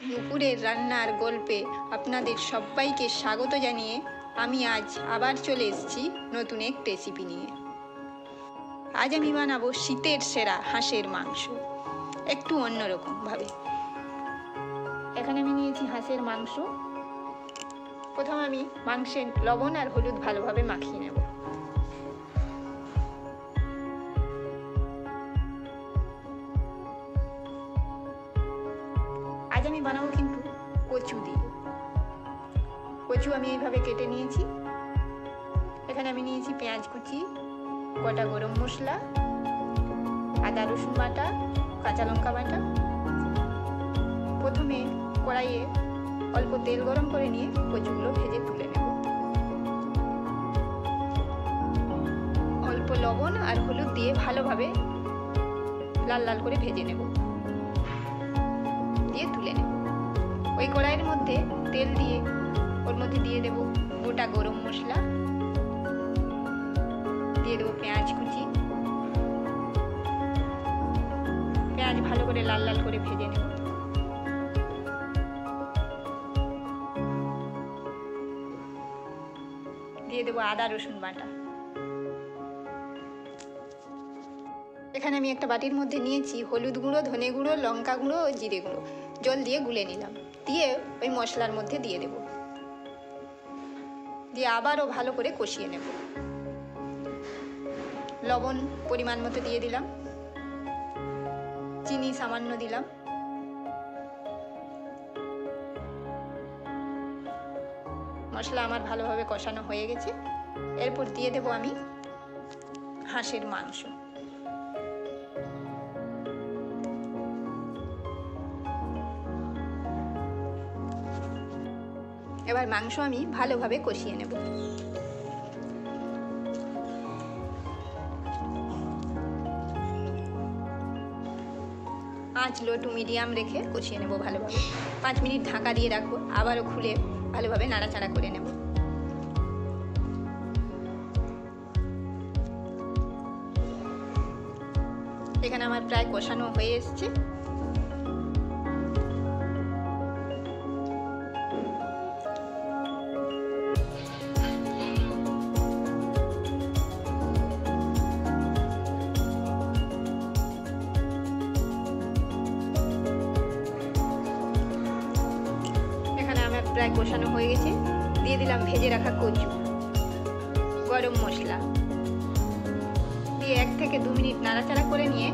দুপুরের রান্নার গল্পে আপনাদের সবাইকে স্বাগত জানিয়ে আমি আজ আবার চলে এসেছি নতুন এক রেসিপি নিয়ে। আজ আমি বানাবো শীতের সেরা হাঁসের মাংস, একটু অন্যরকমভাবে। এখানে আমি নিয়েছি হাঁসের মাংস। প্রথম আমি মাংসে লবণ আর হলুদ ভালোভাবে মাখিয়ে নেব। আজ আমি বানাবো কিন্তু কচু দিয়ে। কচু আমি এইভাবে কেটে নিয়েছি। এখানে আমি নিয়েছি পেঁয়াজ কুচি, গোটা গরম মশলা, আদা রসুন বাটা, কাঁচা লঙ্কা বাটা। প্রথমে কড়াইয়ে অল্প তেল গরম করে নিয়ে কচুগুলো ভেজে তুলে নেব। অল্প লবণ আর হলুদ দিয়ে ভালোভাবে লাল লাল করে ভেজে নেব, দিয়ে তুলে নেব। ওই কড়াইয়ের মধ্যে তেল দিয়ে ওর মধ্যে দিয়ে দেব গোটা গরম মশলা, দিয়ে দেবো পেঁয়াজ কুচি। পেঁয়াজ ভালো করে লাল লাল করে ভেজে নেব। দিয়ে দেবো আদা রসুন বাটা। এখানে আমি একটা বাটির মধ্যে নিয়েছি হলুদ গুঁড়ো, ধনে গুঁড়ো, লঙ্কা গুঁড়ো ও জিরে গুঁড়ো। জল দিয়ে গুলে নিলাম, দিয়ে ওই মশলার মধ্যে দিয়ে দেব। দিয়ে আবারও ভালো করে কষিয়ে নেব। লবণ পরিমাণ মতো দিয়ে দিলাম, চিনি সামান্য দিলাম। মশলা আমার ভালোভাবে কষানো হয়ে গেছে। এরপর দিয়ে দেব আমি হাঁসের মাংস। এবার মাংস আমি ভালোভাবে কষিয়ে নেব। আঁচ লো টু মিডিয়াম রেখে কষিয়ে নেব ভালোভাবে। 5 মিনিট ঢাকা দিয়ে রাখবো, আবারও খুলে ভালোভাবে নাড়াচাড়া করে নেব। এখানে আমার প্রায় কষানো হয়ে এসছে। প্রায় কষানো হয়ে গেছে। দিয়ে দিলাম ভেজে রাখা কচু, গরম মশলা দিয়ে 1 থেকে 2 মিনিট নাড়াচাড়া করে নিয়ে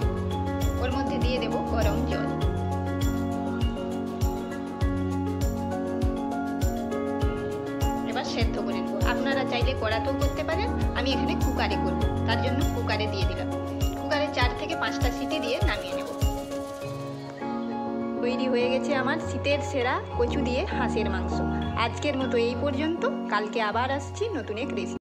ওর মধ্যে দিয়ে দেব গরম জল। এবার সেদ্ধ করে নেব। আপনারা চাইলে কড়াতেও করতে পারেন, আমি এখানে কুকারে করব, তার জন্য কুকারে দিয়ে দিলাম। কুকারে 4 থেকে 5টা সিটি দিয়ে নামিয়ে নেব। তৈরি হয়ে গেছে আমার শীতের সেরা কচু দিয়ে হাঁসের মাংস। আজকের মতো এই পর্যন্ত। কালকে আবার আসছি নতুন এক রেসিপি।